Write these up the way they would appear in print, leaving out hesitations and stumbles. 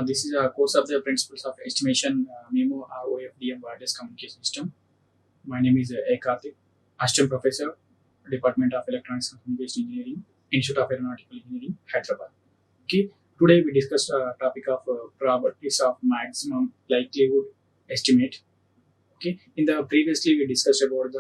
This is a course of the Principles of Estimation MEMO or OFDM Wireless Communication System. My name is A. Karthik, Assistant Professor, Department of Electronics and Communication Engineering, Institute of Aeronautical Engineering, Hyderabad. Okay, today we discussed a topic of properties of maximum likelihood estimate. Okay, in the previously we discussed about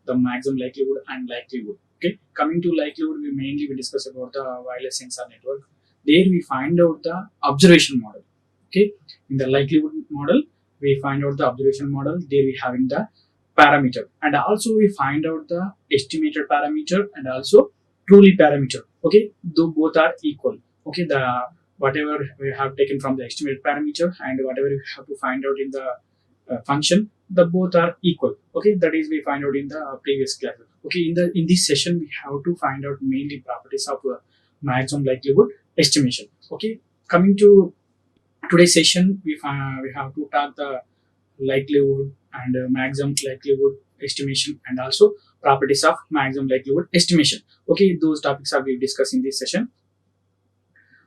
the maximum likelihood and likelihood. Okay, coming to likelihood, we discussed about the wireless sensor network. There we find out the observation model. Okay, in the likelihood model, we find out the observation model. There we having the parameter, and also we find out the estimated parameter and also truly parameter. Okay, though both are equal. Okay, the whatever we have taken from the estimated parameter and whatever we have to find out in the function, the both are equal. Okay, that is we find out in the previous class. Okay, in this session we have to find out mainly properties of maximum likelihood estimation. Okay, coming to today's session, we have to talk the likelihood and maximum likelihood estimation and also properties of maximum likelihood estimation. Okay, those topics are we discuss in this session.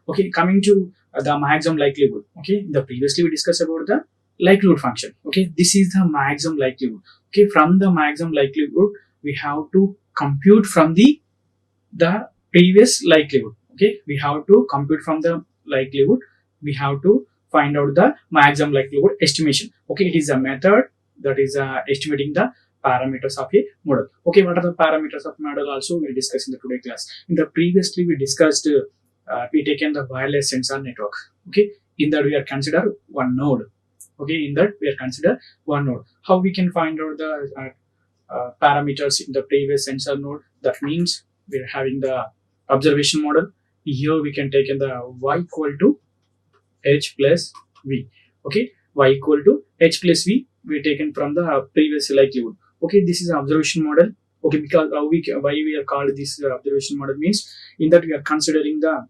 Okay, coming to the maximum likelihood. Okay, the previously we discussed about the likelihood function. Okay, this is the maximum likelihood. Okay, from the maximum likelihood we have to compute from the previous likelihood. Okay, we have to compute from the likelihood, we have to find out the maximum likelihood estimation. Okay, it is a method that is estimating the parameters of a model. Okay, what are the parameters of model also we'll discuss in the today class. In the previously we discussed we taken the wireless sensor network. Okay, in that we are consider one node. Okay, in that we are consider one node. How we can find out the parameters in the previous sensor node? That means we are having the observation model. Here we can take in the y equal to h plus v. Okay, y equal to h plus v we taken from the previous likelihood. Okay, this is an observation model. Okay, because why we are called this observation model means in that we are considering the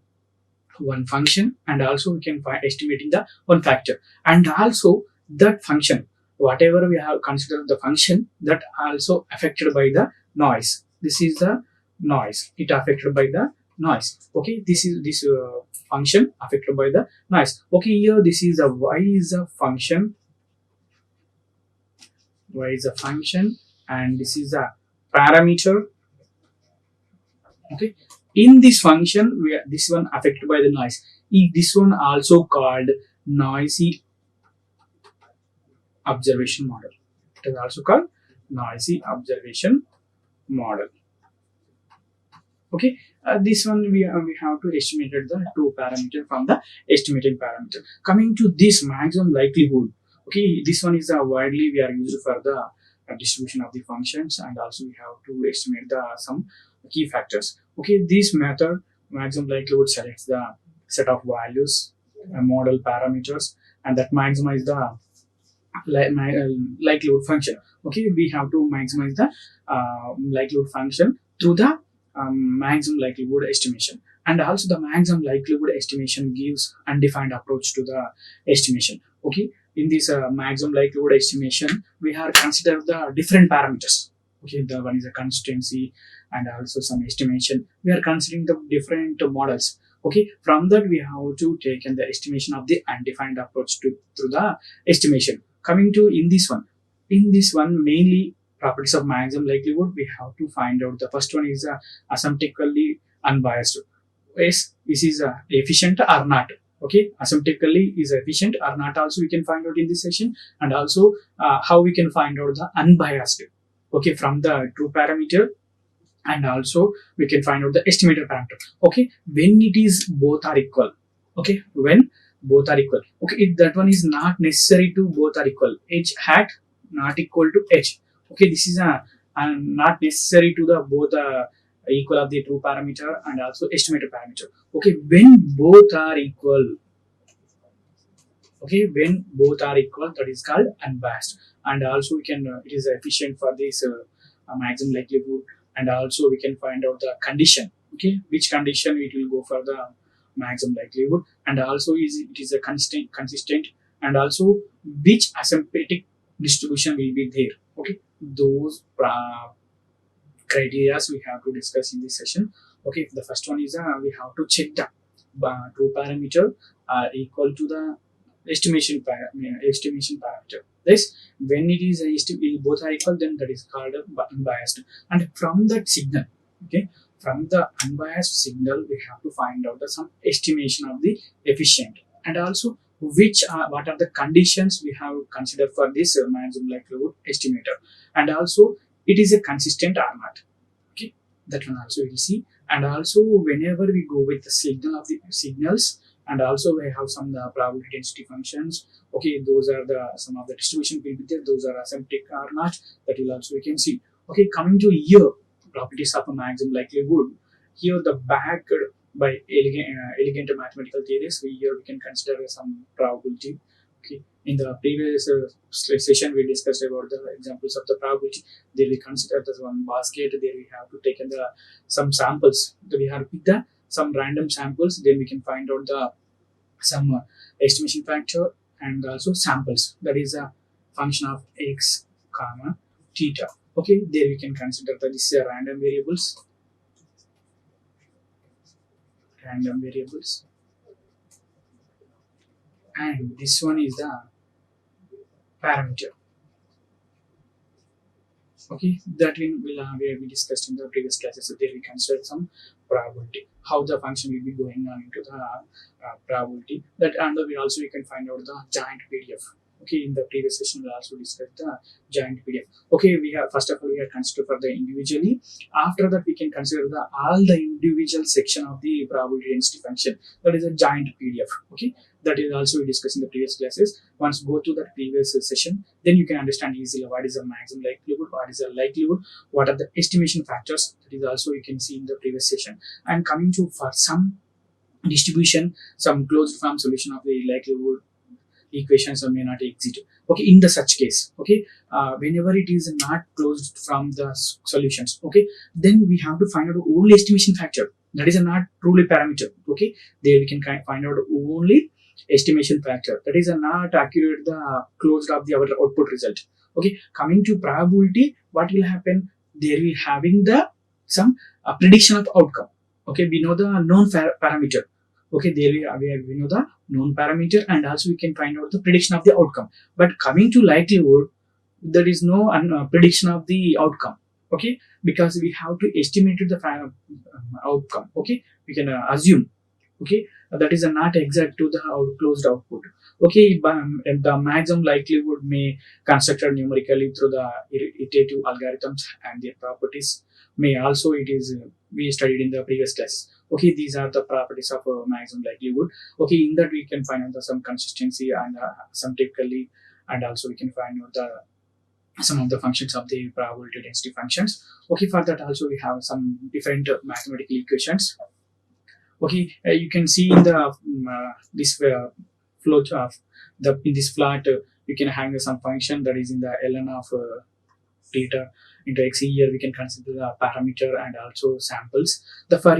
one function and also we can find estimating the one factor, and also that function whatever we have considered the function that also affected by the noise. This is the noise, it affected by the noise. Okay, this is this function affected by the noise. Okay, here this is a y is a function, y is a function and this is a parameter. Okay, in this function we are, this one affected by the noise. This one also called noisy observation model. It is also called noisy observation model. Okay, this one we have to estimate the two parameter from the estimated parameter. Coming to this maximum likelihood. Okay, this one is widely we are used for the distribution of the functions and also we have to estimate the some key factors. Okay, this method maximum likelihood selects the set of values, model parameters, and that maximize the likelihood function. Okay, we have to maximize the likelihood function through the maximum likelihood estimation, and also the maximum likelihood estimation gives undefined approach to the estimation. Okay, in this maximum likelihood estimation we have considered the different parameters. Okay, the one is a consistency and also some estimation. We are considering the different models. Okay, from that we have to take in the estimation of the undefined approach to through the estimation. Coming to in this one mainly properties of maximum likelihood we have to find out. The first one is asymptotically unbiased. Yes, this is efficient or not. Okay, asymptotically is efficient or not also we can find out in this session, and also how we can find out the unbiased. Okay, from the true parameter, and also we can find out the estimated parameter. Okay, when it is both are equal. Okay, when both are equal. Okay, if that one is not necessary to both are equal, h hat not equal to h. Okay, this is not necessary to the both equal of the true parameter and also estimated parameter. Okay, when both are equal. Okay, when both are equal, that is called unbiased, and also we can it is efficient for this maximum likelihood, and also we can find out the condition. Okay, which condition it will go for the maximum likelihood, and also it is a consistent, and also which asymptotic distribution will be there. Okay, those criteria we have to discuss in this session. Okay, the first one is we have to check the true parameter are equal to the estimation parameter. This, when it is both are equal, then that is called unbiased. And from that signal, okay, from the unbiased signal, we have to find out some estimation of the efficient, and also what are the conditions we have considered for this maximum likelihood estimator, and also it is a consistent or not. Okay, that one also we will see. And also whenever we go with the signal of the signals, and also we have some probability density functions. Okay, those are the some of the distribution will be there. Those are asymptotic or not. That will also we can see. Okay, coming to here, properties of a maximum likelihood. Here the backed by elegant mathematical theories. Here we can consider some probability. Okay, in the previous session we discussed about the examples of the probability. There we consider the one basket. There we have to take in the some samples. So we have to pick the some random samples. Then we can find out the some estimation factor and also samples. That is a function of x comma theta. Okay, there we can consider that this is random variables. Random variables. And this one is the parameter. Okay, that we discussed in the previous classes. So there we consider some probability, how the function will be going on into the probability. That, and we can find out the giant PDF. Okay, in the previous session we also discussed the giant PDF. Okay, we have first of all we have considered for the individually. After that we can consider the all the individual section of the probability density function. That is a giant PDF. Okay, that is also we discussed in the previous classes. Once go to the previous session, then you can understand easily what is the maximum likelihood, what is the likelihood, what are the estimation factors. That is also you can see in the previous session. And coming to for some distribution, some closed form solution of the likelihood equations may not exist. Okay, in the such case, okay, whenever it is not closed from the solutions, okay, then we have to find out only estimation factor. That is not truly parameter. Okay, there we can find out only estimation factor. That is not accurate the closed of the our output result. Okay, coming to probability, what will happen? There we having the some prediction of outcome. Okay, we know the known parameter. Okay, there we know the known parameter, and also we can find out the prediction of the outcome. But coming to likelihood, there is no prediction of the outcome. Okay, because we have to estimate the outcome. Okay, we can assume. Okay, that is not exact to the closed output. Okay, the maximum likelihood may constructed numerically through the iterative algorithms and their properties. May also it is we studied in the previous class. Okay, these are the properties of maximum likelihood. Okay, in that we can find out some consistency and some typically, and also we can find out the some of the functions of the probability density functions. Okay, for that also we have some different mathematical equations. Okay, you can see in the this flow of the in this plot you can hang some function that is in the ln of theta into x. Here we can consider the parameter and also samples the for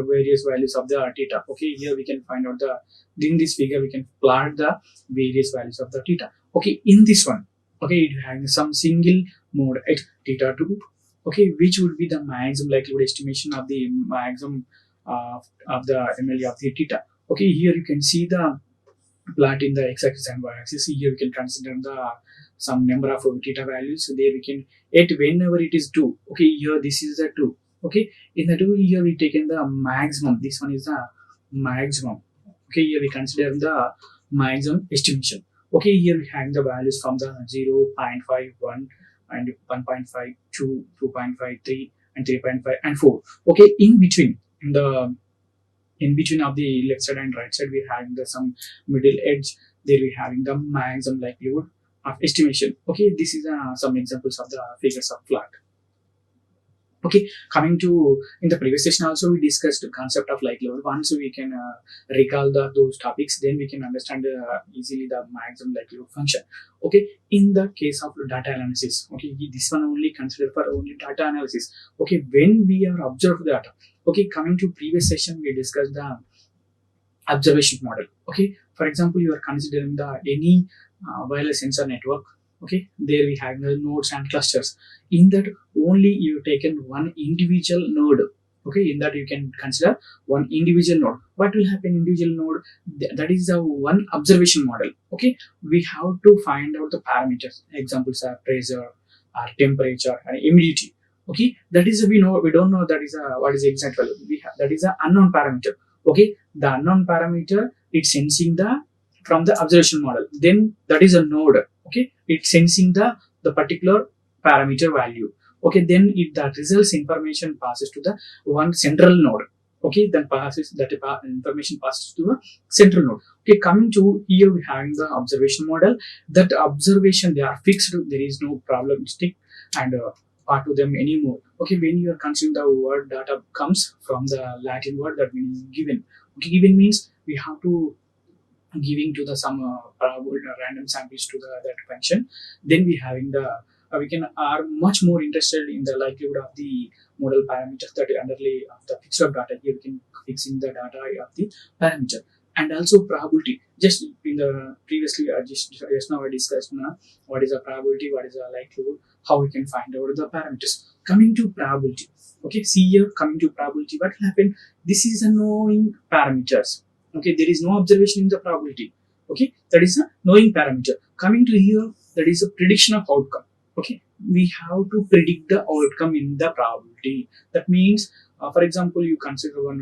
various values of the theta. Okay, here we can find out the in this figure we can plot the various values of the theta. Okay, in this one, okay, it has some single mode at theta 2. Okay, which would be the maximum likelihood estimation of the maximum of the MLE of the theta. Okay, here you can see the plot in the x-axis and y-axis. Here we can consider the some number of theta values. So there we can at whenever it is 2. Okay, here this is the 2. Okay, in the 2 here we taken the maximum. This one is the maximum. Okay, here we consider the maximum estimation. Okay, here we have the values from the 0, 0.51 and 1.5, 2, 2.53 and 3.5 and 4. Okay, in between of the left side and right side we having the some middle edge. There we having the maximum likelihood of estimation. Okay, this is some examples of the figures of plot. Okay, coming to in the previous session also we discussed the concept of likelihood. Once we can recall those topics, then we can understand easily the maximum likelihood function. Okay, in the case of data analysis, okay, this one only considered for only data analysis. Okay, when we are observed data. Okay, coming to previous session we discussed the observation model. Okay, for example, you are considering the any wireless sensor network. Okay, there we have the nodes and clusters. In that only you taken one individual node. Okay, in that you can consider one individual node. What will happen individual node? That is a one observation model. Okay, we have to find out the parameters. Examples are pressure, or temperature, and humidity. Okay, that is we don't know that is a what is the exact value. That is a unknown parameter. Okay, the unknown parameter, it's sensing the from the observation model. Then that is a node. Okay, it's sensing the particular parameter value. Okay, then if the results information passes to the one central node. Okay, then passes that information passes to the central node. Okay, coming to here we having the observation model. That observation, they are fixed, there is no problematic and part to them anymore. Okay, when you are considering the word data comes from the Latin word that means given. Okay, given means we have to giving to the some random samples to the that function. Then we having the we can are much more interested in the likelihood of the model parameters that underlay of the fixed of data. Here we can fixing the data of the parameter, and also probability. Just in the previously just now I discussed what is a probability, what is a likelihood, how we can find out the parameters. Coming to probability. Okay, see here, coming to probability, what will happen? This is a knowing parameters. Okay, there is no observation in the probability. Okay, that is a knowing parameter. Coming to here, that is a prediction of outcome. Okay, we have to predict the outcome in the probability. That means for example, you consider one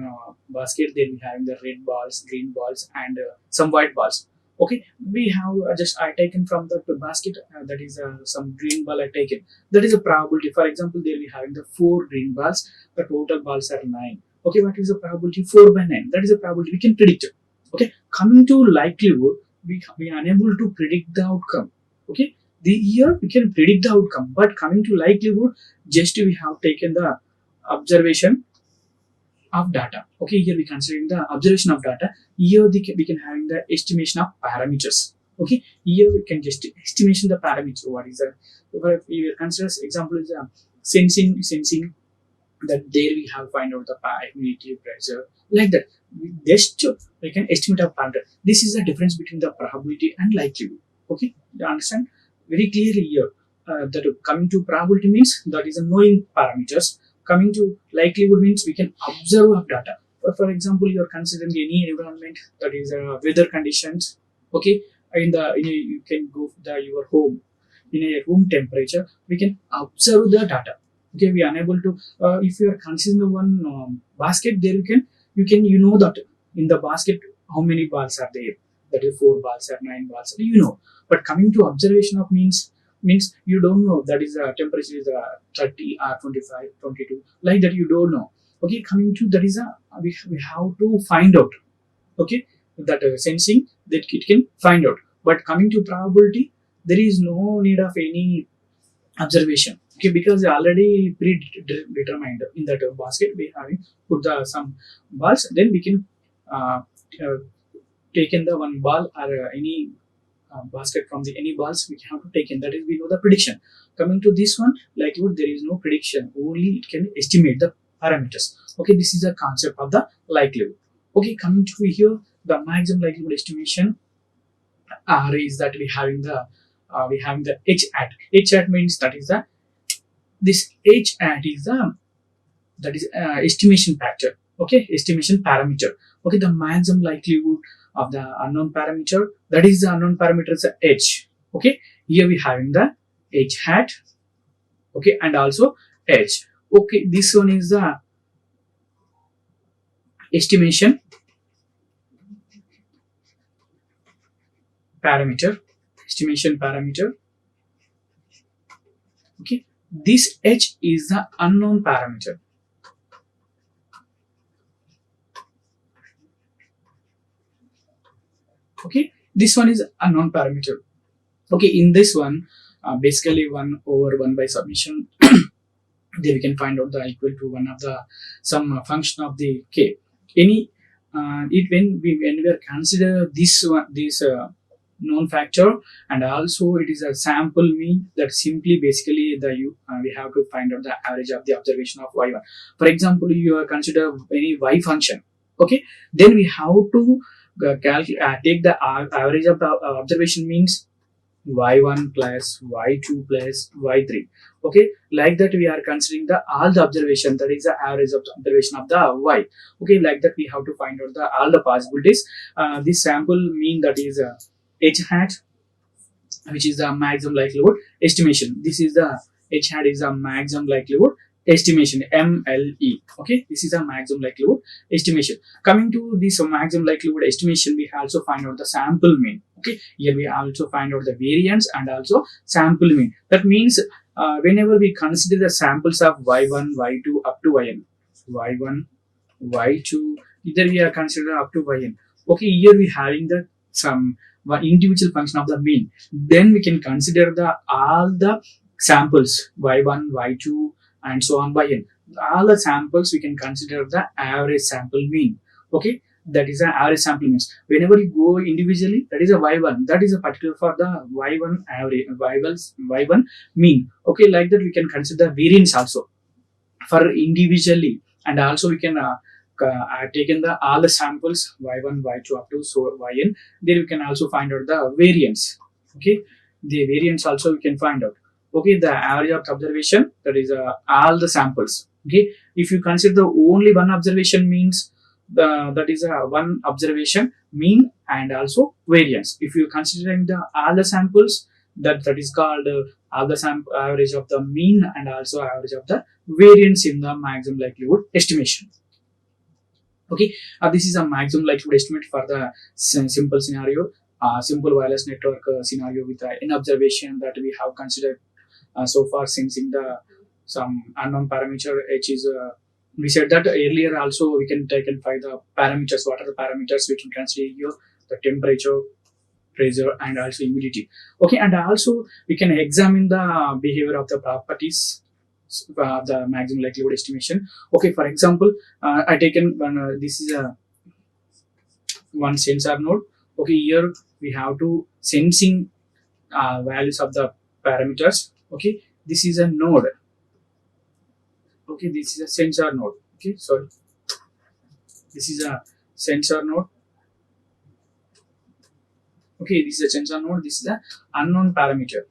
basket, then we have the red balls, green balls, and some white balls. Okay, we have just I taken from the basket, that is some green ball I taken. That is a probability. For example, there we having the 4 green balls, the total balls are 9. Okay, what is the probability? 4 by 9. That is a probability we can predict it. Okay, coming to likelihood, we are unable to predict the outcome. Okay, here we can predict the outcome, but coming to likelihood, just we have taken the observation of data. Okay, here we considering the observation of data. Here we can having the estimation of parameters. Okay, here we can just estimation the parameter. What is that? If we consider example is sensing that there we have find out the humidity, pressure, like that. Just we can estimate a parameter. This is the difference between the probability and likelihood. Okay, you understand very clearly here. That coming to probability means that is a knowing parameters. Coming to likelihood means we can observe of data. For example, you are considering any environment, that is weather conditions. Okay, you can go to your home in a room temperature. We can observe the data. Okay, we are unable to if you are considering one basket, there you know that in the basket how many balls are there. That is 4 balls or 9 balls, you know. But coming to observation of means you don't know that is temperature is 30 or 25, 22, like that you don't know. Okay, coming to that is we have to find out. Okay, that sensing that it can find out. But coming to probability, there is no need of any observation. Okay, because already predetermined in that basket we having put the some balls, then we can uh, uh, taken the one ball or any basket from the any balls we have to take in. That is we know the prediction. Coming to this one, likelihood, there is no prediction, only it can estimate the parameters. Okay, this is the concept of the likelihood. Okay, coming to here, the maximum likelihood estimation is that we having the h hat. H hat means that is the this h hat is the that is estimation factor. Okay, estimation parameter. Okay, the maximum likelihood of the unknown parameter, that is the unknown parameter is the h. Okay, here we having the h hat. Okay, and also h. Okay, this one is the estimation parameter. Estimation parameter. Okay, this h is the unknown parameter. Okay, this one is unknown parameter. Okay, in this one basically 1 over 1 by summation there we can find out the equal to one of the some function of the k. Any it when we are consider this known factor, and also it is a sample mean, that simply basically we have to find out the average of the observation of y1. For example, you are consider any y function. Okay, then we have to take the average of the observation means y1 plus y2 plus y3. Okay, like that we are considering the all the observation, that is the average of the observation of the y. Okay, like that we have to find out the all the possibilities. This sample mean, that is h hat, which is the maximum likelihood estimation. This is the h hat is the maximum likelihood estimation, MLE. Okay, this is a maximum likelihood estimation. Coming to this maximum likelihood estimation, we also find out the sample mean. Okay, here we also find out the variance and also sample mean. That means whenever we consider the samples of y1 y2 up to yn, y1 y2, either we are considering up to yn. Okay, here we having the some one individual function of the mean. Then we can consider the all the samples y1 y2 and so on by n. All the samples we can consider the average sample mean. Okay, that is an average sample means. Whenever you go individually, that is a y1, that is a particular for the y1 average, y1 mean. Okay, like that we can consider variance also for individually, and also we can taken the all the samples y1 y2 up to so yn. There we can also find out the variance. Okay, the variance also we can find out. Okay, the average of observation, that is all the samples. Okay, if you consider only one observation means, that is one observation mean and also variance. If you considering the all the samples, that is called all the average of the mean and also average of the variance in the maximum likelihood estimation. Okay, this is a maximum likelihood estimate for the simple scenario, simple wireless network scenario with an observation that we have considered so far, sensing the some unknown parameter h is we said that earlier also. We can take and find the parameters. What are the parameters we can consider here? The temperature, pressure, and also humidity. Okay, and also we can examine the behavior of the properties, the maximum likelihood estimation. Okay, for example, I taken one, this is a one sensor node. Okay, here we have to sensing values of the parameters. Okay, this is a node. Okay, this is a sensor node. Okay, sorry, this is a sensor node. Okay, this is a sensor node. This is a unknown parameter.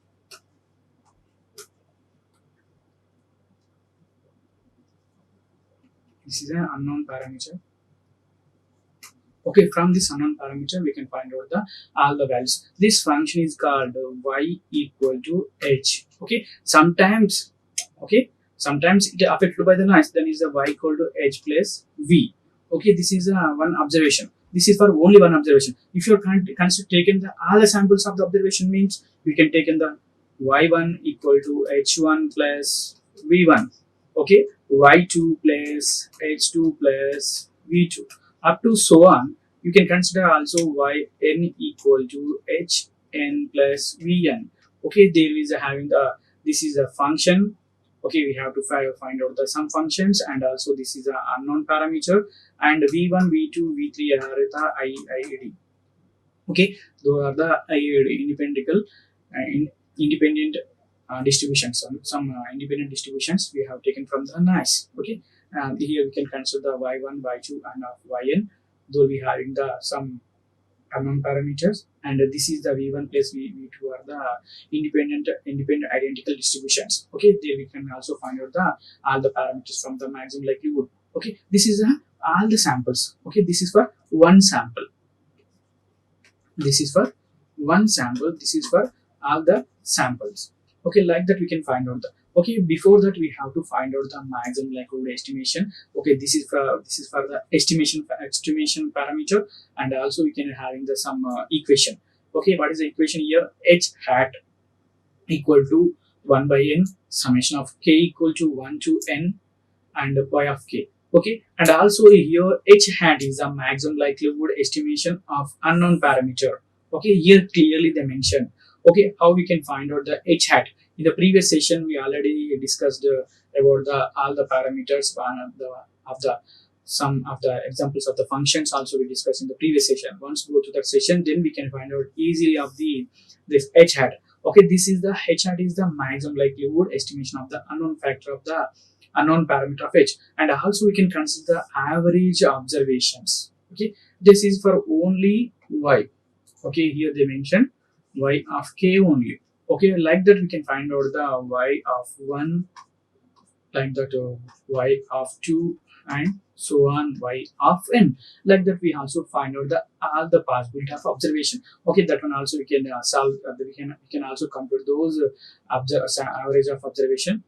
This is an unknown parameter. Okay, from this unknown parameter we can find out the all the values. This function is called y equal to h. Okay, sometimes, okay, sometimes it affected by the noise, then is the y equal to h plus v. Okay, this is one observation. This is for only one observation. If you are taken the all the samples of the observation means, we can take in the y1 equal to h1 plus v1. Okay, y2 plus h2 plus v2 up to so on. You can consider also yn equal to hn plus vn. Okay, there is having the, this is a function. Okay, we have to find out the some functions, and also this is a unknown parameter, and v1 v2 v3 are the IID. Okay, those are the IID independent distributions. Some independent distributions we have taken from the noise. Okay, here we can consider the y1 y2 and yn, though we having the some unknown parameters, and this is the v1 plus v2 are the independent identical distributions. Okay, there we can also find out the all the parameters from the maximum likelihood. Okay, this is all the samples. Okay, this is for one sample. This is for one sample. This is for all the samples. Okay, like that we can find out the. Okay, before that we have to find out the maximum likelihood estimation. Okay, this is for the estimation parameter, and also we can having the some equation. Okay, what is the equation here? H hat equal to 1 by n summation of k equal to 1 to n and y of k. Okay, and also here h hat is the maximum likelihood estimation of unknown parameter. Okay, here clearly they mention. Okay, how we can find out the h hat? In the previous session, we already discussed about the all the parameters of the some of the examples of the functions. Also, we discussed in the previous session. Once we go to that session, then we can find out easily of this h hat. Okay, this is the h hat is the maximum likelihood estimation of the unknown factor of the unknown parameter of h, and also we can consider average observations. Okay, this is for only y. Okay, here they mention y of k only. Okay, like that we can find out the y of 1, like that y of 2, and so on y of n. Like that we also find out the all the possibility of observation. Okay, that one also we can solve. We can also compute those average of observation.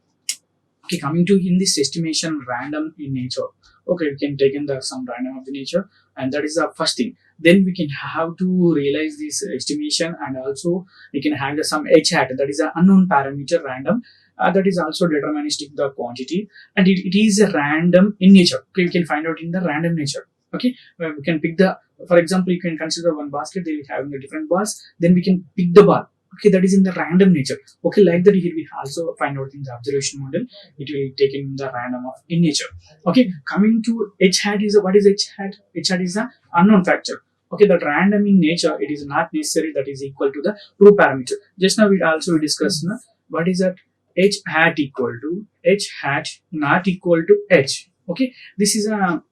Okay, coming to in this estimation random in nature. Okay, we can take in the some random of the nature, and that is the first thing. Then we can have to realize this estimation, and also we can have the some h hat, that is an unknown parameter random, that is also deterministic the quantity, and it is a random in nature. Okay, we can find out in the random nature. Okay, where we can pick the, for example, you can consider one basket, they will having the different balls, then we can pick the ball. Okay, that is in the random nature. Okay, like that here we also find out in the observation model, it will take in the random of in nature. Okay, coming to h hat is what is h hat? H hat is the unknown factor. Okay, that random in nature, it is not necessary that is equal to the true parameter. Just now we also discussed what is that h hat equal to h hat not equal to h. Okay, this is a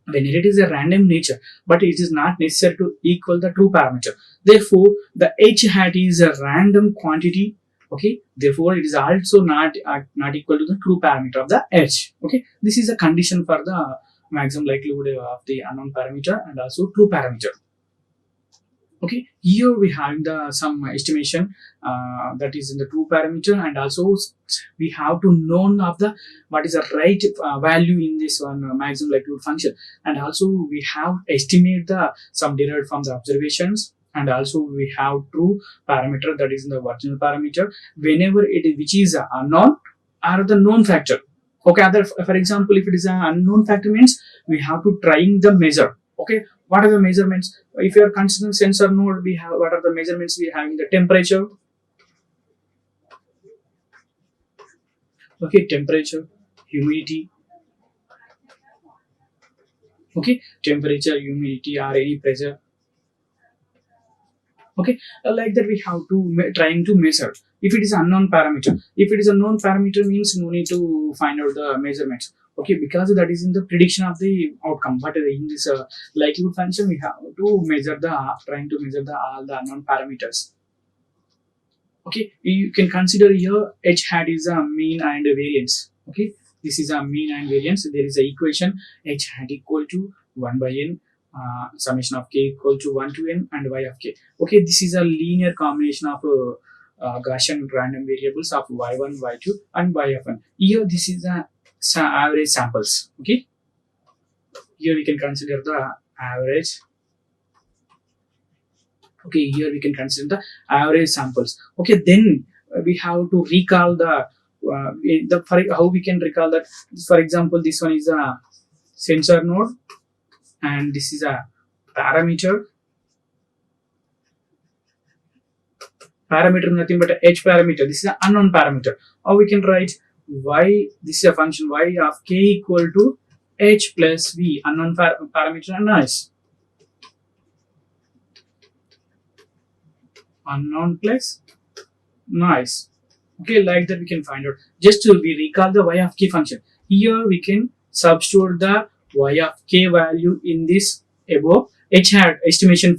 when it is a random nature, but it is not necessary to equal the true parameter. Therefore the h hat is a random quantity. Okay, therefore it is also not equal to the true parameter of the h. Okay, this is a condition for the maximum likelihood of the unknown parameter and also true parameter. Okay, here we have the some estimation that is in the true parameter, and also we have to know of the what is the right value in this one maximum likelihood function, and also we have estimate the some derived from the observations, and also we have true parameter that is in the original parameter whenever it is which is unknown or the known factor. Okay, other, for example, if it is an unknown factor means we have to trying the measure. Okay, what are the measurements? If you are considering sensor node, we have what are the measurements we have in the temperature. Okay, temperature, humidity. Okay, temperature, humidity, or any pressure. Okay, like that we have to trying to measure. If it is unknown parameter, if it is a known parameter means no need to find out the measurements. Okay, because that is in the prediction of the outcome, but in this likelihood function we have to measure the trying to measure the all the unknown parameters. Okay, you can consider here h hat is a mean and a variance. Okay, this is a mean and variance. There is a equation h hat equal to 1 by n, summation of k equal to 1 to n and y of k. Okay, this is a linear combination of Gaussian random variables of y1, y2 and y of n. Here this is the average samples. Okay, here we can consider the average. Okay, here we can consider the average samples. Okay, then we have to recall for how we can recall that. For example, this one is a sensor node, and this is a parameter. Parameter nothing but a h parameter. This is an unknown parameter. Or we can write y. This is a function y of k equal to h plus v, unknown parameter and noise. Unknown plus noise. Okay, like that we can find out. Just to we recall the y of k function. Here we can substitute the y of k value in this above h hat estimation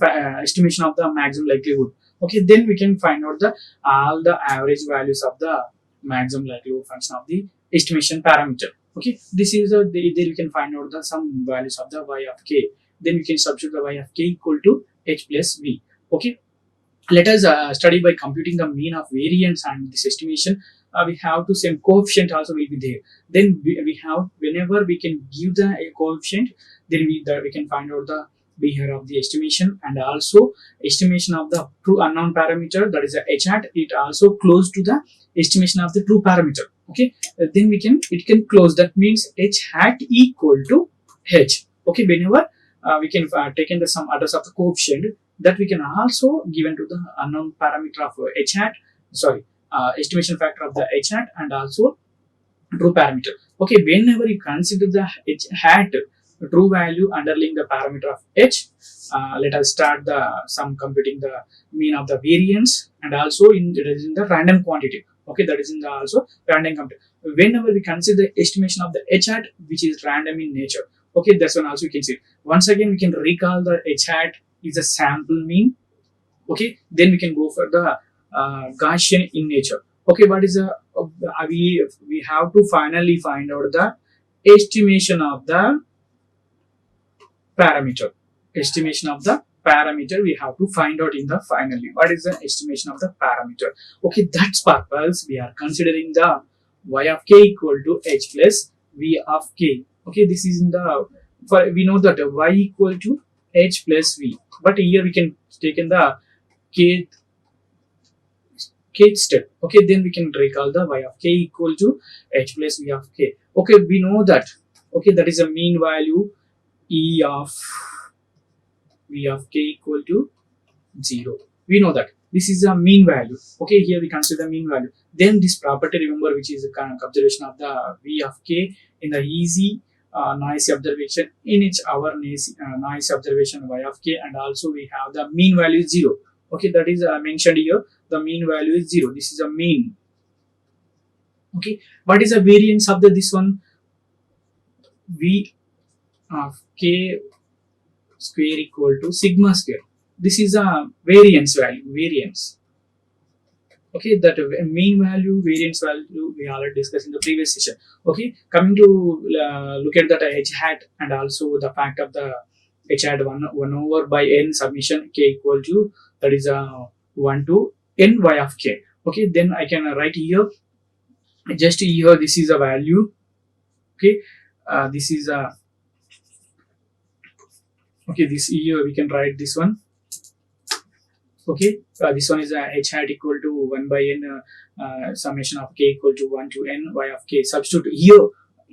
of the maximum likelihood. Okay, then we can find out the all the average values of the maximum likelihood function of the estimation parameter. Okay, this is there we can find out the some values of the y of k. Then we can substitute the y of k equal to h plus v. Okay, let us study by computing the mean of variance and this estimation. We have to same coefficient also will be there. Then we have whenever we can give the a coefficient, then we can find out the behavior of the estimation, and also estimation of the true unknown parameter, that is a h hat. It also close to the estimation of the true parameter. Okay, then it can close. That means h hat equal to h. Okay, whenever we can take in the some address of the coefficient, that we can also given to the unknown parameter of h hat, sorry, estimation factor of the h hat, and also true parameter. Okay, whenever you consider the h hat true value underlying the parameter of h, let us start the some computing the mean of the variance, and also it is in the random quantity. Okay, that is in the also random compute. Whenever we consider the estimation of the h hat, which is random in nature. Okay, that's one also we can see. Once again we can recall the h hat is a sample mean, Okay, then we can go for the Gaussian in nature. Okay, what is the we have to finally find out the estimation of the parameter. Estimation of the parameter we have to find out in the finally. What is the estimation of the parameter? Okay, that's purpose we are considering the y of k equal to h plus v of k. Okay, this is in the for we know that y equal to h plus v, but here we can take in the k kth step. Okay, then we can recall the y of k equal to h plus v of k. Okay, we know that. Okay, that is a mean value e of v of k equal to 0. We know that this is a mean value. Okay, here we consider the mean value. Then this property, remember, which is a kind of observation of the v of k in the easy noisy observation in each our noisy observation y of k, and also we have the mean value is 0. Okay, that is mentioned here. The mean value is 0. This is a mean. Okay, what is the variance of the this one? V of k square equal to sigma square. This is a variance value. Variance. Okay, that mean value, variance value we already discussed in the previous session. Okay, coming to look at that h hat and also the fact of the h hat 1 over by n summation k equal to that is 1 to n y of k. Okay, then I can write here just here this is a value. Okay, this is a okay, this here we can write this one. Okay, this one is h hat equal to 1 by n summation of k equal to 1 to n y of k. Substitute here,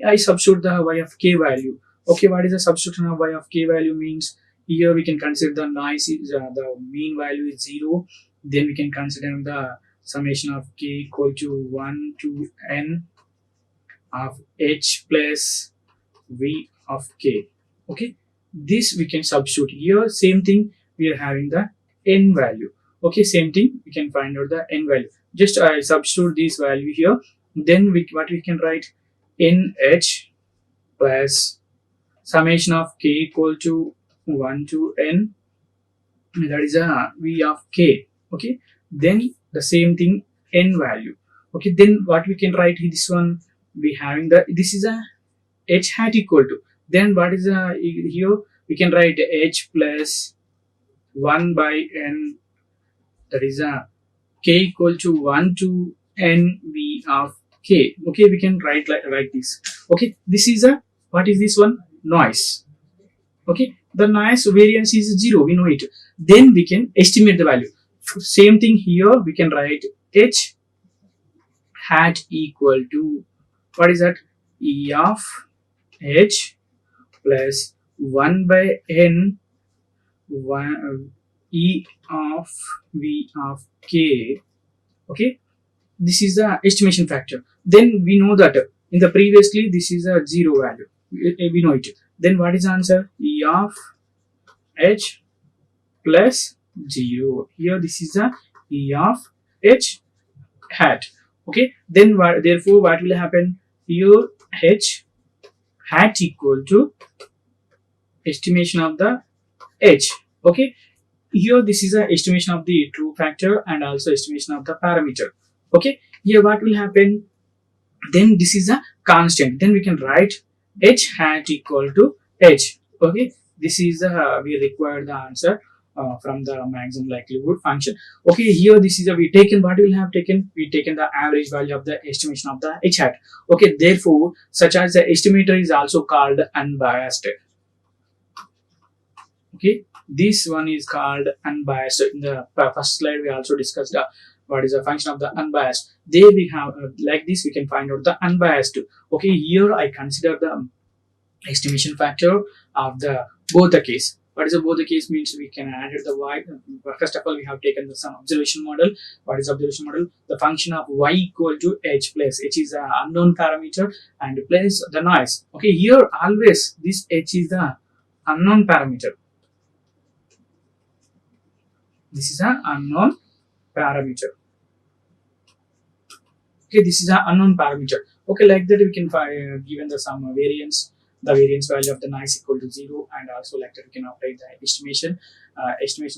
I substitute the y of k value. Okay, what is the substitution of y of k value means? Here we can consider the noise is the mean value is 0. Then we can consider the summation of k equal to 1 to n of h plus v of k. Okay, this we can substitute here. Same thing, we are having the n value. Okay, same thing, we can find out the n value. Just I substitute this value here. Then what we can write nh plus summation of k equal to 1 to n, that is a v of k. Okay, then the same thing n value. Okay, then what we can write this one, we having the this is a h hat equal to, then what is here we can write h plus 1 by n, that is a k equal to 1 to n v of k. Okay, we can write like this. Okay, this is a what is this one? Noise. Okay, the noise variance is 0, we know it. Then we can estimate the value. Same thing here, we can write h hat equal to what is that? E of h plus 1 by n 1 e of v of k. Okay, this is the estimation factor. Then we know that in the previously this is a 0 value, we know it. Then what is the answer? E of h plus 0. Here this is a E of h hat. Okay, then therefore what will happen? Here h hat equal to estimation of the h. Okay, here this is a estimation of the true factor and also estimation of the parameter. Okay, here what will happen? Then this is a constant. Then we can write h hat equal to h. Okay, this is we require the answer from the maximum likelihood function. Okay, here this is a we taken what we will have taken, we taken the average value of the estimation of the h hat. Okay, therefore such as the estimator is also called unbiased. Okay, this one is called unbiased. In the first slide we also discussed what is the function of the unbiased. There we have like this we can find out the unbiased. Okay, here I consider the estimation factor of the both the case. What is the both the case means? We can add the y. First of all, we have taken some observation model. What is observation model? The function of y equal to h plus h is an unknown parameter and plus the noise. Okay, here always this h is the unknown parameter. This is an unknown parameter. Okay, this is an unknown parameter. Okay, like that we can find given the some variance the variance value of the noise equal to 0, and also like that we can apply the estimation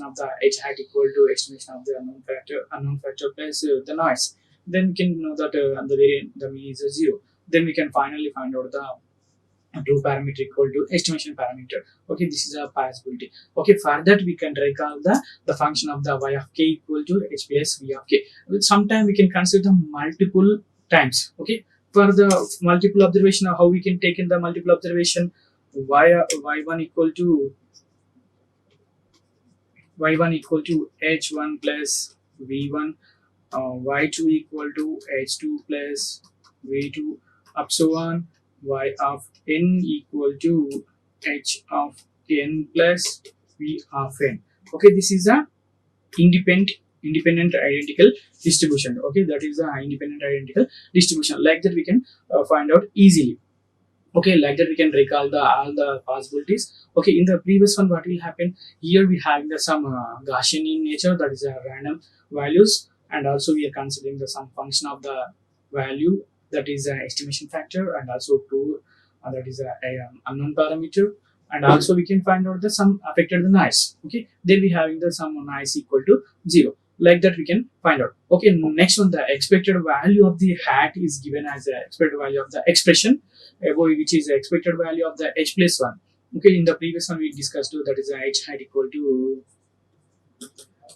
of the h hat equal to estimation of the unknown factor plus the noise. Then we can know that the variance the mean is 0. Then we can finally find out the true parameter equal to estimation parameter. Okay, this is a possibility. Okay, for that we can recall the function of the y of k equal to h plus v of k. Sometime we can consider the multiple times. Okay, for the multiple observation, how we can take in the multiple observation, y1 equal to h1 plus v1, y2 equal to h2 plus v2, up so on, y of n equal to h of n plus v of n. Okay, this is a independent identical distribution. Okay, that is the independent identical distribution. Like that we can find out easily. Okay, like that we can recall all the possibilities. Okay, in the previous one, what will happen here, we have some Gaussian in nature, that is a random values, and also we are considering some function of the value, that is an estimation factor, and also that is a unknown parameter, and also we can find out the sum affected the noise. Okay, then we having the sum noise equal to 0. Like that we can find out. Okay, next one, the expected value of the hat is given as the expected value of the expression above, which is the expected value of the h plus 1. Okay, in the previous one we discussed that is a h hat equal to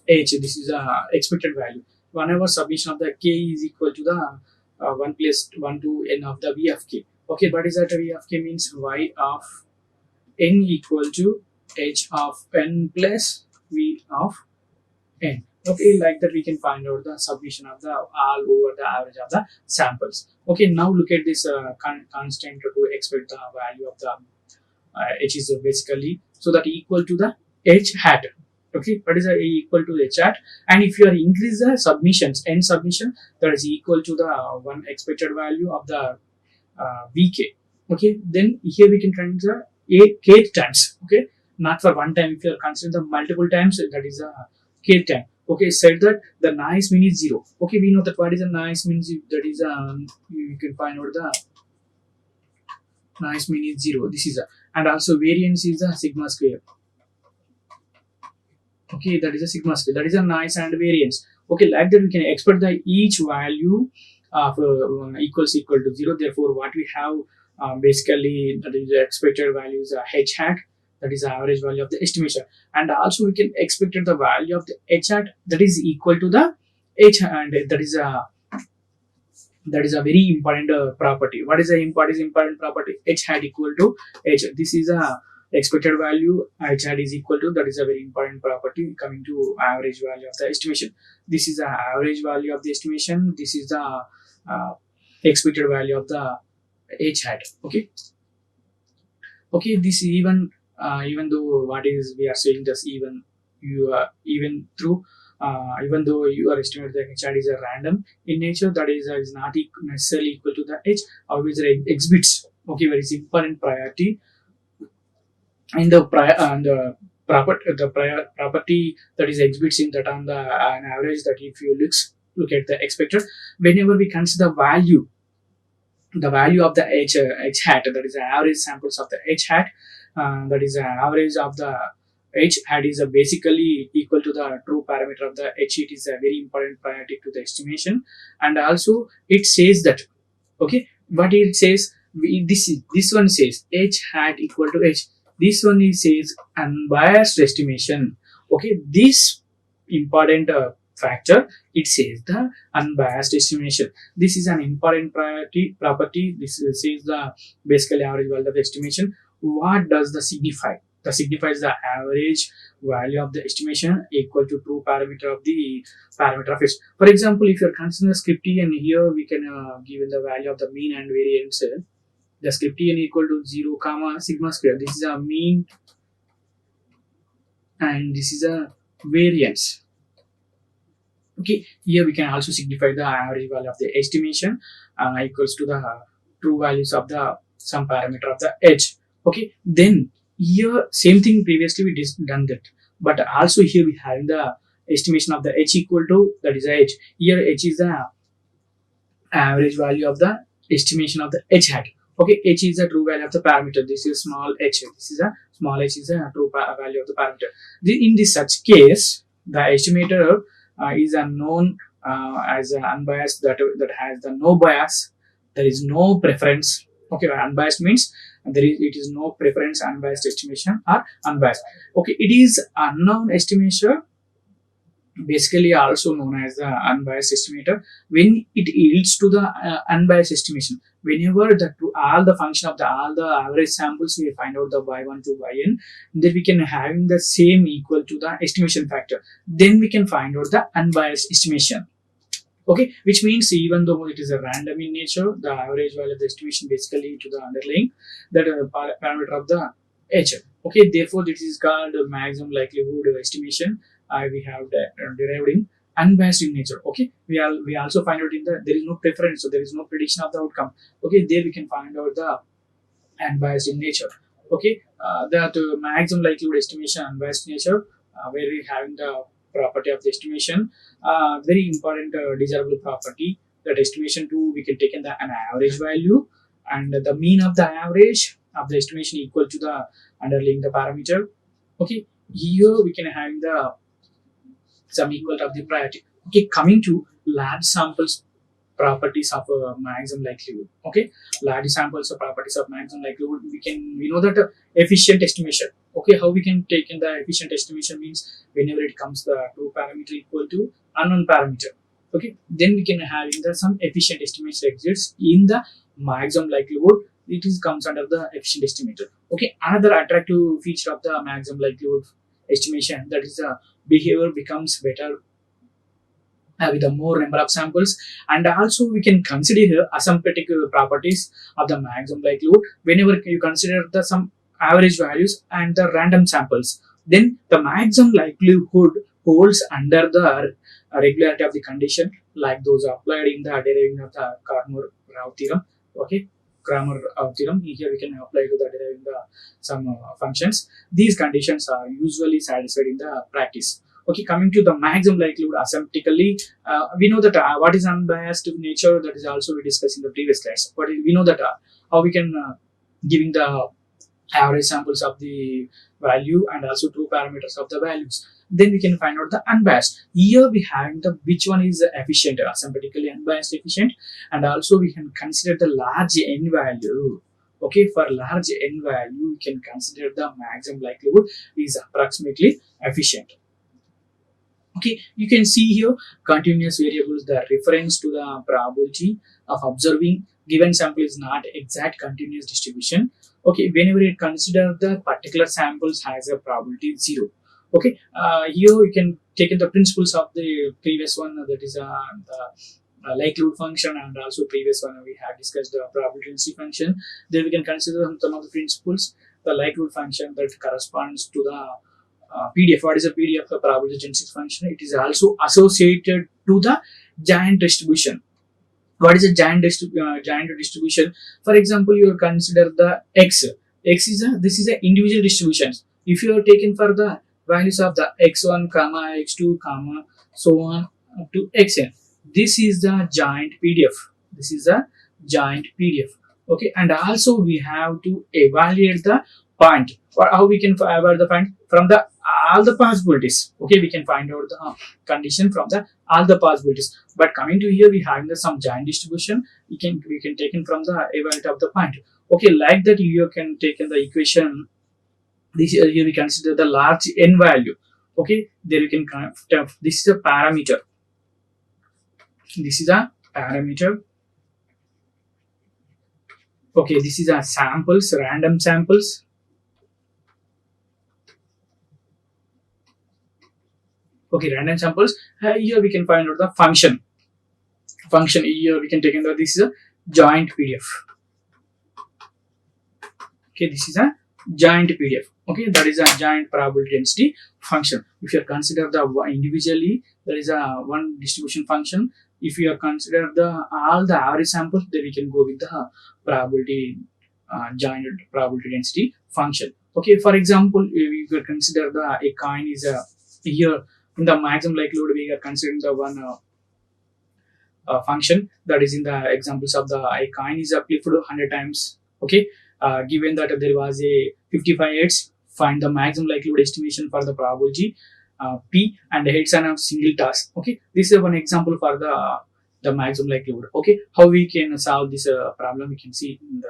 h. This is a expected value. Whenever submission of the k is equal to the 1 plus 1 to n of the v of k. Okay, what is that v of k means? Y of n equal to h of n plus v of n. Okay, like that we can find out the submission of the all over the average of the samples. Okay, now look at this constant to expect the value of the h is basically so that equal to the h hat. Okay, what is a equal to h hat? And if you are increase the submissions, n submission, that is equal to the one expected value of the vk. Okay, then here we can consider a kth times. Okay, not for one time. If you are considering the multiple times, that is a kth time. Okay, said that the noise mean is 0. Okay, we know that what is a noise means, that is you can find out the noise mean is 0. This is a, and also variance is a sigma square. Okay, that is a sigma square, that is a noise and variance. Okay, like that we can expect the each value of equal to 0. Therefore what we have basically, that is the expected value is h hat, that is the average value of the estimation, and also we can expect the value of the h hat that is equal to the h, and that is a very important property. What is the important property? H hat equal to h. This is a expected value, h hat is equal to, that is a very important property coming to average value of the estimation. This is the average value of the estimation, this is the expected value of the h hat. Okay, this even though what is we are saying this, even though you are estimating the h hat is a random in nature, that is not necessarily equal to the h, always exhibits. Okay, very important priority in the property that is exhibits in that on the an average, that if you look at the expected, whenever we consider the value of the h hat, that is the average samples of the h hat, that is the average of the h hat is basically equal to the true parameter of the h. It is a very important priority to the estimation, and also it says that, okay, what it says, this one says h hat equal to h. This one is says unbiased estimation. Okay, this important factor, it says the unbiased estimation. This is an important property. This says the basically average value of the estimation. What does the signify? The signifies the average value of the estimation equal to true parameter of the parameter of h. For example, if you are considering script n, here we can give the value of the mean and variance. The script n equal to 0 comma sigma square. This is a mean and this is a variance. Okay, here we can also signify the average value of the estimation equals to the true values of the some parameter of the h. Okay, then here same thing previously we done that, but also here we have the estimation of the h equal to, that is h. Here h is the average value of the estimation of the h hat. Okay, h is a true value of the parameter. This is small h. This is a small h is a true value of the parameter. In this such case, the estimator is unknown as unbiased, that has the no bias. There is no preference. Okay, unbiased means it is no preference, unbiased estimation or unbiased. Okay, it is unknown estimation, basically also known as the unbiased estimator, when it yields to the unbiased estimation. Whenever the to all the function of the all the average samples we find out the y1 to yn, then we can having the same equal to the estimation factor, then we can find out the unbiased estimation. Okay, which means even though it is a random in nature, the average value of the estimation basically to the underlying that parameter of the h. Okay, therefore this is called maximum likelihood estimation. We have derived in unbiased in nature. Okay, we also find out in the there is no preference, so there is no prediction of the outcome. Okay, there we can find out the unbiased in nature. Okay, that maximum likelihood estimation unbiased nature, where we having the property of the estimation, very important desirable property, that estimation 2 we can take in an average value, and the mean of the average of the estimation equal to the underlying the parameter. Okay, here we can have the sum equal of the priority. Okay, coming to large samples properties of maximum likelihood. Okay, large samples of properties of maximum likelihood, we know that efficient estimation. Okay, how we can take in the efficient estimation means whenever it comes the true parameter equal to unknown parameter. Okay, then we can have in the some efficient estimation exists in the maximum likelihood. It is comes under the efficient estimator. Okay, another attractive feature of the maximum likelihood estimation, that is behavior becomes better with a more number of samples, and also we can consider here asymptotic properties of the maximum likelihood. Whenever you consider the some average values and the random samples, then the maximum likelihood holds under the regularity of the condition, like those applied in the deriving of the Kramer-Rao theorem. Okay, Kramer-Rao theorem, here we can apply to the deriving the some functions. These conditions are usually satisfied in the practice. Okay, coming to the maximum likelihood asymptotically, we know that what is unbiased nature, that is also we discussed in the previous class. But we know that how we can giving the average samples of the value and also true parameters of the values, then we can find out the unbiased. Here we have the which one is efficient, asymptotically unbiased efficient, and also we can consider the large n value. Okay, for large n value we can consider the maximum likelihood is approximately efficient. Okay, you can see here continuous variables, the reference to the probability of observing given sample is not exact continuous distribution. Okay, whenever you consider the particular samples has a probability 0. Okay, here you can take the principles of the previous one, that is the likelihood function, and also previous one we have discussed the probability density function. Then we can consider some of the principles. The likelihood function that corresponds to the PDF. What is a PDF? A probability density function. It is also associated to the giant distribution. What is a giant distribution? For example, you consider the x. X is this is a individual distribution. If you are taken for the values of the x1, comma x2, comma so on up to xn, this is the giant PDF. This is a giant PDF. Okay, and also we have to evaluate the point, or how we can evaluate the point from the all the possibilities. Okay, we can find out the condition from the all the possibilities. But coming to here, we have the some giant distribution. We can take in from the evaluate of the point. Okay, like that you can take in the equation. This here we consider the large n value. Okay, there you can this is a parameter. This is a parameter. Okay, this is a samples, random samples. Okay, random samples. Here we can find out the function. Function here we can take in the this is a giant PDF. Okay, this is a giant PDF. Okay, that is a giant probability density function. If you consider the individually, there is a one distribution function. If you consider the all the average samples, then we can go with the probability giant probability density function. Okay, for example, if you could consider the a coin is a here in the maximum likelihood, we are considering the one function that is in the examples of the a coin is flipped 100 times. Okay, given that there was a 55 heads, find the maximum likelihood estimation for the probability p and heads on a single task. Okay, this is one example for the maximum likelihood. Okay, how we can solve this problem, we can see in the.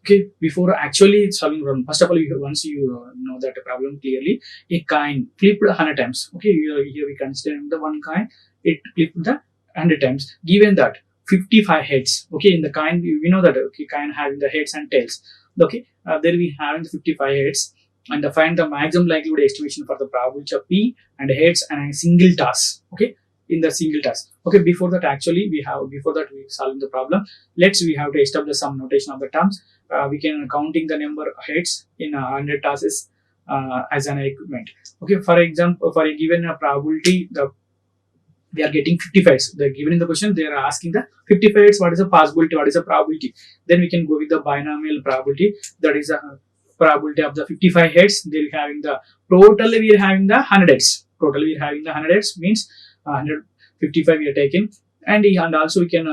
Okay, before actually solving problem, first of all, once you know that problem clearly, a coin flipped 100 times. Okay, here we consider the one coin, it flipped the 100 times. Given that 55 heads, okay, in the coin we know that okay, coin having the heads and tails. Okay, there we having the 55 heads, and find the maximum likelihood estimation for the probability of p and heads and a single toss. Okay, in the single task. Okay, before that actually before that we solving the problem. We have to establish some notation of the terms. We can counting the number heads in 100 tasks as an equipment. Okay, for example, for a given probability, they are getting 55. They're given in the question, they are asking the 55. What is the possibility? What is the probability? Then we can go with the binomial probability. That is a probability of the 55 heads. They're having the total. We are having the 100 heads. Total we are having the 100 heads means 155 we are taking, and also we can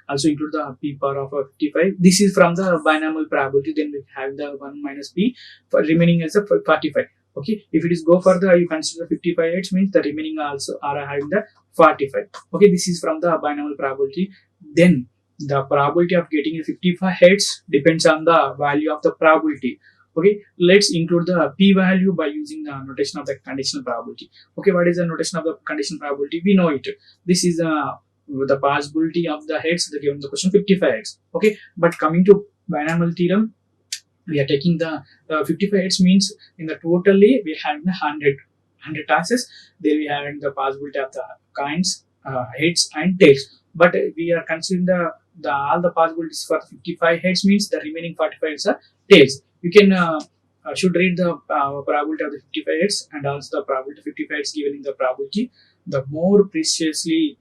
also include the p power of 55. This is from the binomial probability. Then we have the 1 minus p for remaining as a 45. Okay, if it is go further, you consider 55 heads means the remaining also are having the 45. Okay, this is from the binomial probability. Then the probability of getting a 55 heads depends on the value of the probability. Okay, let's include the p value by using the notation of the conditional probability. Okay, what is the notation of the conditional probability? We know it. This is the possibility of the heads, the given the question 55 heads. Okay, but coming to binomial theorem, we are taking the 55 heads means in the totally we have the 100 tasks. There we are having the possibility of the kinds, heads and tails. But we are considering the all the possibilities for 55 heads means the remaining 45 heads are tails. You can should read the probability of the 55 heads and also the probability of 55 heads given in the probability. The more preciously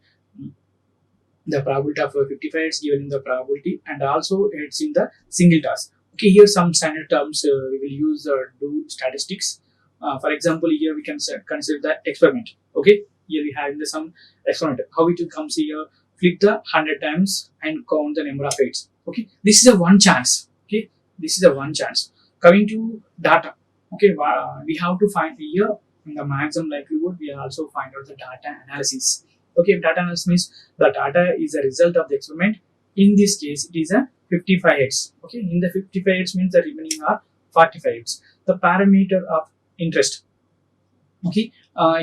the probability of 55 heads given in the probability, and also it's in the single task. Okay, here some standard terms we will use do statistics. For example, here we can consider the experiment. Okay, here we have some experiment. How it comes here? Flip the 100 times and count the number of heads. Okay, this is a one chance. Okay, this is a one chance. Coming to data. Okay, we have to find here in the maximum likelihood. We also find out the data analysis. Okay, data analysis means the data is a result of the experiment. In this case, it is a 55 heads. Okay, in the 55 heads means the remaining are 45 heads. The parameter of interest. Okay,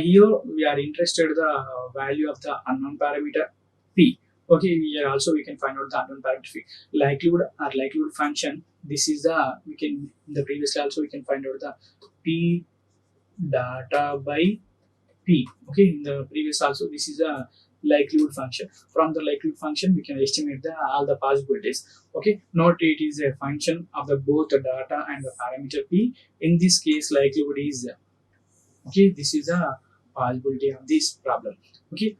here we are interested in the value of the unknown parameter p. Okay, here also we can find out the unknown parameter p. Likelihood or likelihood function. This is the we can in the previous also we can find out the p data by p. Okay, in the previous also this is a likelihood function. From the likelihood function we can estimate all the possibilities. Okay, note it is a function of the both the data and the parameter p. In this case likelihood is okay, this is a possibility of this problem. Okay,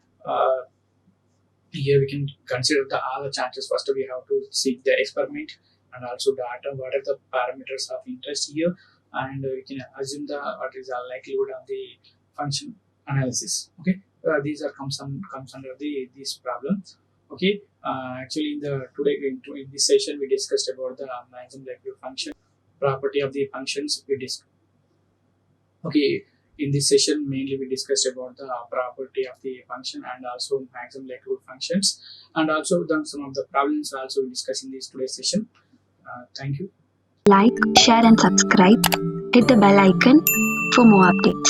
here we can consider all the chances. First we have to seek the experiment and also data, what are the parameters of interest here, and we can assume the what is the likelihood of the function analysis. Okay, these are comes under this problem. Okay, actually in the today in this session we discussed about the maximum likelihood function, property of the functions we discussed. Okay, in this session mainly we discussed about the property of the function and also maximum likelihood functions, and also some of the problems also we discuss in this today's session. Thank you. Like, share and subscribe. Hit the bell icon for more updates.